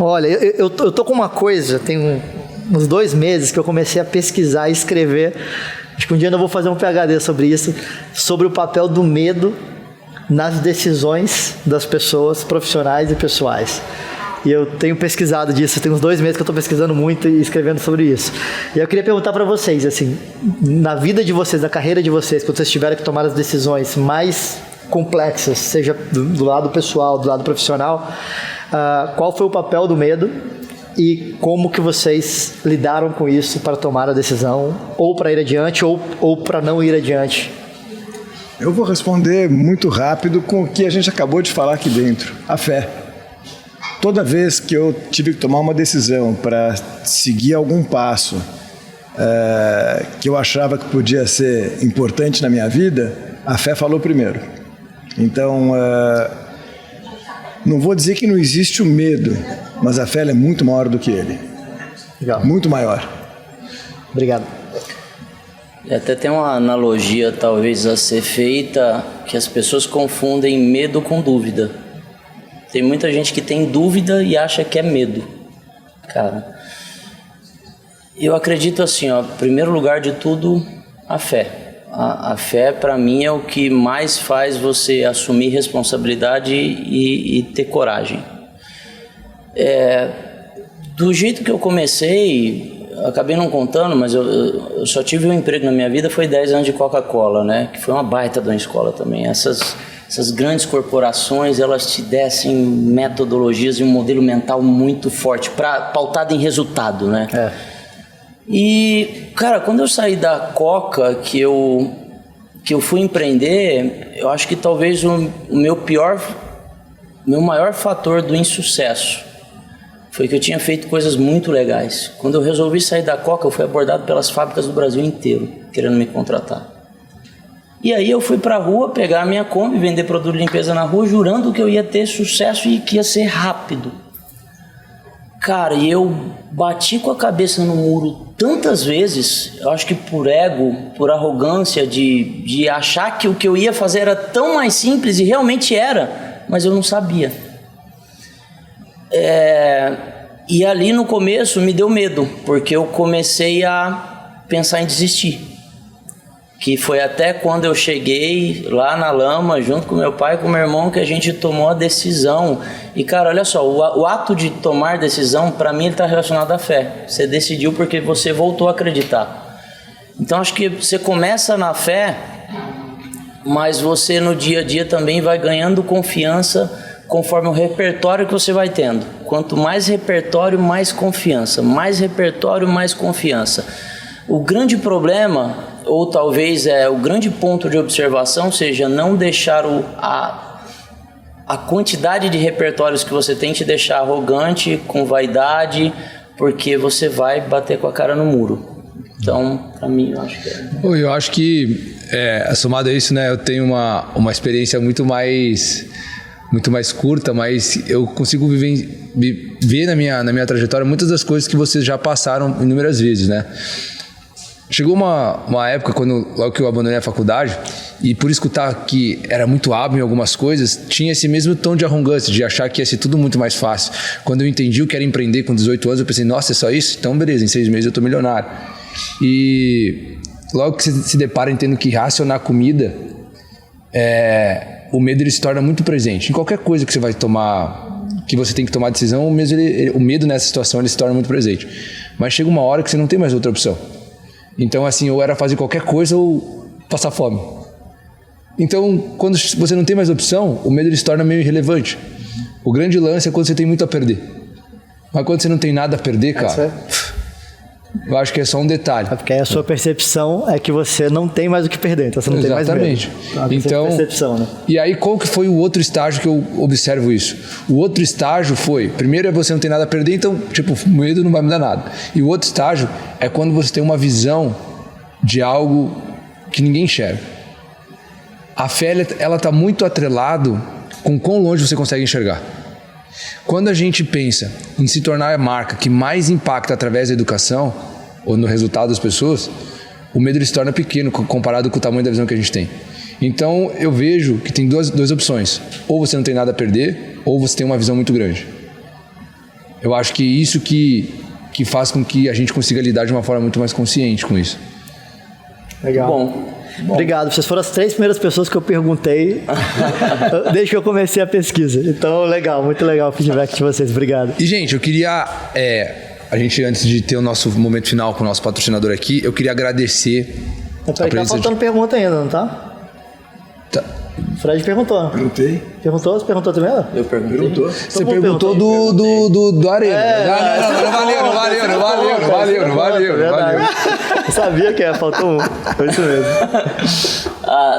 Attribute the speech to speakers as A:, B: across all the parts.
A: Olha, eu tô com uma coisa, tem uns 2 meses que eu comecei a pesquisar e escrever. Acho que um dia eu vou fazer um PhD sobre isso, sobre o papel do medo nas decisões das pessoas profissionais e pessoais. E eu tenho pesquisado disso, tem uns 2 meses que eu estou pesquisando muito e escrevendo sobre isso. E eu queria perguntar para vocês, assim, na vida de vocês, na carreira de vocês, quando vocês tiverem que tomar as decisões mais complexas, seja do lado pessoal, do lado profissional, qual foi o papel do medo e como que vocês lidaram com isso para tomar a decisão, ou para ir adiante, ou para não ir adiante?
B: Eu vou responder muito rápido com o que a gente acabou de falar aqui dentro, a fé. Toda vez que eu tive que tomar uma decisão para seguir algum passo que eu achava que podia ser importante na minha vida, a fé falou primeiro. Então, não vou dizer que não existe o medo, mas a fé é muito maior do que ele.
A: Legal.
B: Muito maior.
A: Obrigado.
C: E até tem uma analogia talvez a ser feita, que as pessoas confundem medo com dúvida. Tem muita gente que tem dúvida e acha que é medo. Cara, eu acredito assim, ó, em primeiro lugar de tudo, a fé. A fé, para mim, é o que mais faz você assumir responsabilidade e ter coragem. Do jeito que eu comecei, acabei não contando, mas eu só tive um emprego na minha vida, foi 10 anos de Coca-Cola, né? Que foi uma baita de uma escola também. Essas grandes corporações, elas te dessem metodologias e um modelo mental muito forte, pautado em resultado, né? E, cara, quando eu saí da Coca, que eu fui empreender, eu acho que talvez o meu maior fator do insucesso foi que eu tinha feito coisas muito legais. Quando eu resolvi sair da Coca, eu fui abordado pelas fábricas do Brasil inteiro, querendo me contratar. E aí eu fui pra rua pegar a minha Kombi, vender produto de limpeza na rua, jurando que eu ia ter sucesso e que ia ser rápido. Cara, e eu bati com a cabeça no muro tantas vezes, eu acho que por ego, por arrogância, de achar que o que eu ia fazer era tão mais simples, e realmente era, mas eu não sabia. E ali no começo me deu medo, porque eu comecei a pensar em desistir. Que foi até quando eu cheguei lá na lama, junto com meu pai e com meu irmão, que a gente tomou a decisão. E, cara, olha só, o ato de tomar decisão, para mim, ele está relacionado à fé. Você decidiu porque você voltou a acreditar. Então, acho que você começa na fé, mas você no dia a dia também vai ganhando confiança conforme o repertório que você vai tendo. Quanto mais repertório, mais confiança. Mais repertório, mais confiança. O grande problema, ou talvez o grande ponto de observação, seja não deixar a quantidade de repertórios que você tem te deixar arrogante, com vaidade, porque você vai bater com a cara no muro. Então, para mim, eu acho que
D: Eu acho que, somado a isso, né, eu tenho uma experiência muito mais curta, mas eu consigo ver na minha trajetória muitas das coisas que vocês já passaram inúmeras vezes, né? Chegou uma época, logo que eu abandonei a faculdade, e por escutar que era muito hábil em algumas coisas, tinha esse mesmo tom de arrogância, de achar que ia ser tudo muito mais fácil. Quando eu entendi o que era empreender com 18 anos, eu pensei, nossa, é só isso? Então beleza, em 6 meses eu tô milionário. E logo que você se depara entendendo que racionar comida, o medo ele se torna muito presente. Em qualquer coisa que você vai tomar, que você tem que tomar decisão, o medo nessa situação ele se torna muito presente. Mas chega uma hora que você não tem mais outra opção. Então, assim, ou era fazer qualquer coisa ou passar fome. Então, quando você não tem mais opção, o medo ele se torna meio irrelevante. O grande lance é quando você tem muito a perder. Mas quando você não tem nada a perder, cara, eu acho que é só um detalhe.
A: Porque aí a sua percepção é que você não tem mais o que perder, então você não tem mais medo.
D: Exatamente. Então,
A: percepção, né?
D: E aí, qual que foi o outro estágio que eu observo isso? O outro estágio foi, primeiro é você não tem nada a perder, então, tipo, o medo não vai mudar nada. E o outro estágio é quando você tem uma visão de algo que ninguém enxerga. A fé, ela está muito atrelado com quão longe você consegue enxergar. Quando a gente pensa em se tornar a marca que mais impacta através da educação ou no resultado das pessoas, o medo ele se torna pequeno comparado com o tamanho da visão que a gente tem. Então eu vejo que tem duas opções: ou você não tem nada a perder, ou você tem uma visão muito grande. Eu acho que isso que faz com que a gente consiga lidar de uma forma muito mais consciente com isso.
A: Legal.
C: Bom.
A: Obrigado. Vocês foram as 3 primeiras pessoas que eu perguntei desde que eu comecei a pesquisa. Então, legal, muito legal o feedback de vocês. Obrigado.
D: E, gente, eu queria... a gente, antes de ter o nosso momento final com o nosso patrocinador aqui, eu queria agradecer...
A: Peraí, tá faltando pergunta ainda, não tá?
D: Tá.
A: O Fred perguntou.
B: Perguntei.
A: Perguntou? Você perguntou também?
C: Eu perguntei.
B: Perguntou.
D: Você perguntou do Arena. Não valeu.
A: Eu sabia que faltou um. Foi isso mesmo.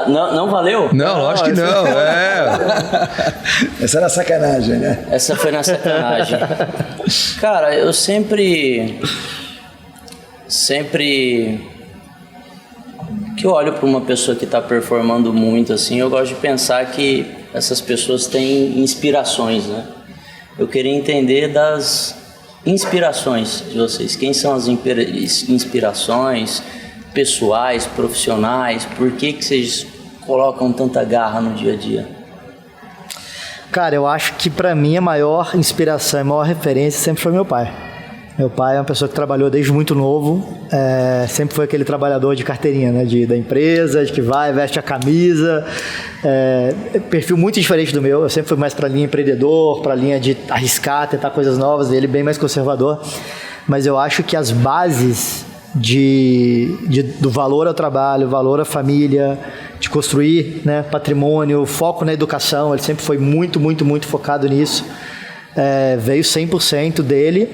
C: Não valeu?
D: Não, lógico que não.
B: Essa era sacanagem, né?
C: Essa foi na sacanagem. Cara, eu sempre que eu olho para uma pessoa que está performando muito assim, eu gosto de pensar que essas pessoas têm inspirações, né? Eu queria entender das inspirações de vocês. Quem são as inspirações pessoais, profissionais? Por que vocês colocam tanta garra no dia a dia?
A: Cara, eu acho que para mim a maior inspiração, a maior referência sempre foi meu pai. Meu pai é uma pessoa que trabalhou desde muito novo, sempre foi aquele trabalhador de carteirinha, né, da empresa, de que vai, veste a camisa, perfil muito diferente do meu. Eu sempre fui mais para a linha empreendedor, para a linha de arriscar, tentar coisas novas, ele bem mais conservador. Mas eu acho que as bases do valor ao trabalho, valor à família, de construir, né, patrimônio, foco na educação, ele sempre foi muito, muito, muito focado nisso. Veio 100% dele,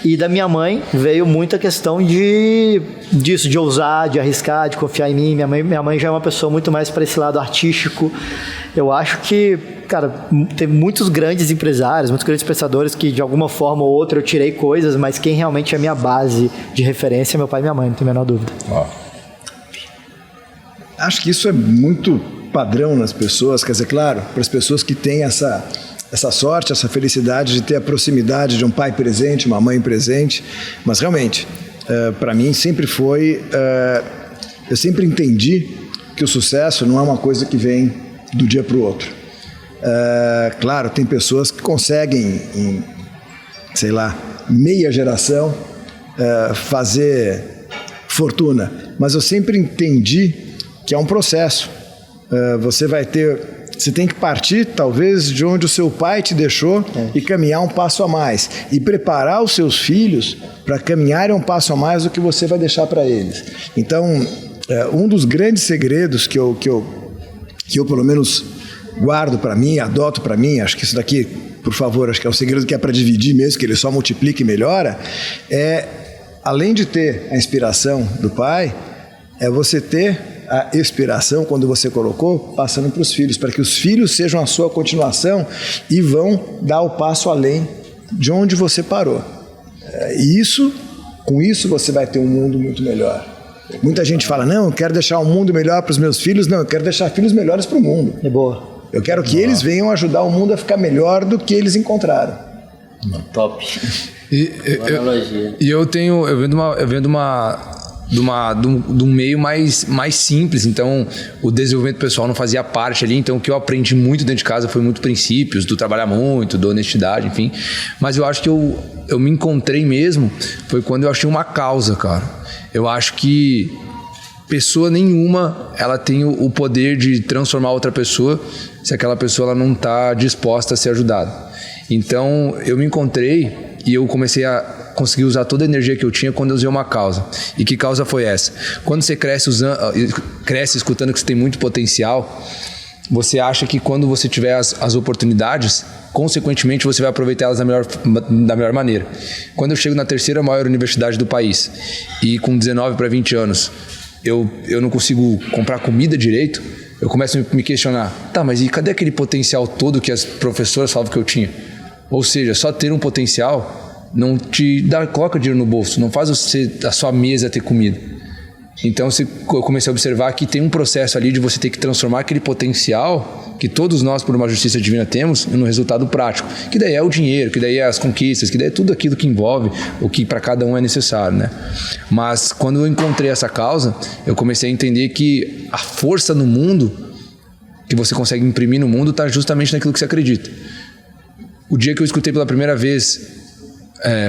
A: e da minha mãe veio muita questão disso, de ousar, de arriscar, de confiar em mim. Minha mãe já é uma pessoa muito mais para esse lado artístico. Eu acho que, cara, tem muitos grandes empresários, muitos grandes pensadores que de alguma forma ou outra eu tirei coisas, mas quem realmente é a minha base de referência é meu pai e minha mãe, não tem a menor dúvida.
B: Acho que isso é muito padrão nas pessoas, quer dizer, claro, para as pessoas que têm essa sorte, essa felicidade de ter a proximidade de um pai presente, uma mãe presente, mas realmente, para mim sempre foi, eu sempre entendi que o sucesso não é uma coisa que vem do dia para o outro. Claro, tem pessoas que conseguem, em, sei lá, meia geração, fazer fortuna, mas eu sempre entendi que é um processo. Você tem que partir, talvez, de onde o seu pai te deixou e caminhar um passo a mais. E preparar os seus filhos para caminharem um passo a mais do que você vai deixar para eles. Então, um dos grandes segredos que eu pelo menos, guardo para mim, adoto para mim, acho que isso daqui, por favor, acho que é um segredo que é para dividir mesmo, que ele só multiplica e melhora, além de ter a inspiração do pai, é você ter a inspiração, quando você colocou, passando para os filhos, para que os filhos sejam a sua continuação e vão dar o passo além de onde você parou. E com isso você vai ter um mundo muito melhor. Muita gente fala, não, eu quero deixar um mundo melhor para os meus filhos. Não, eu quero deixar filhos melhores para o mundo.
A: É boa.
B: Eu quero que eles venham ajudar o mundo a ficar melhor do que eles encontraram.
C: Top.
D: E eu venho de um meio mais simples, então o desenvolvimento pessoal não fazia parte ali, então o que eu aprendi muito dentro de casa foi muito princípios, do trabalhar muito, da honestidade, enfim, mas eu acho que eu me encontrei mesmo, foi quando eu achei uma causa, cara. Eu acho que pessoa nenhuma, ela tem o poder de transformar outra pessoa se aquela pessoa ela não está disposta a ser ajudada. Então eu me encontrei e eu comecei a conseguir usar toda a energia que eu tinha quando eu usei uma causa. E que causa foi essa? Quando você cresce escutando que você tem muito potencial, você acha que quando você tiver as oportunidades, consequentemente você vai aproveitá-las da melhor maneira. Quando eu chego na terceira maior universidade do país e com 19 para 20 anos eu não consigo comprar comida direito, eu começo a me questionar, tá, mas e cadê aquele potencial todo que as professoras falavam que eu tinha? Ou seja, só ter um potencial não te coloca dinheiro no bolso, não faz a sua mesa ter comida. Então eu comecei a observar que tem um processo ali de você ter que transformar aquele potencial que todos nós, por uma justiça divina, temos no resultado prático, que daí é o dinheiro, que daí é as conquistas, que daí é tudo aquilo que envolve o que para cada um é necessário, né? Mas quando eu encontrei essa causa, eu comecei a entender que a força no mundo que você consegue imprimir no mundo está justamente naquilo que você acredita. O dia que eu escutei pela primeira vez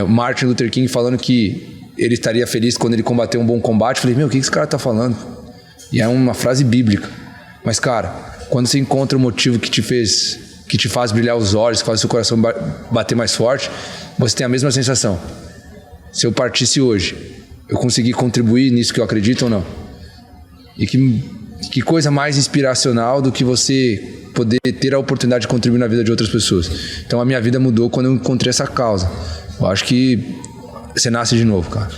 D: Martin Luther King falando que ele estaria feliz quando ele combateu um bom combate. Eu falei, meu, o que esse cara tá falando? E é uma frase bíblica. Mas, cara, quando você encontra o motivo que te faz brilhar os olhos, que faz o seu coração bater mais forte, você tem a mesma sensação. Se eu partisse hoje, eu consegui contribuir nisso que eu acredito ou não? E que coisa mais inspiracional do que você poder ter a oportunidade de contribuir na vida de outras pessoas. Então a minha vida mudou quando eu encontrei essa causa. Eu acho que você nasce de novo, cara.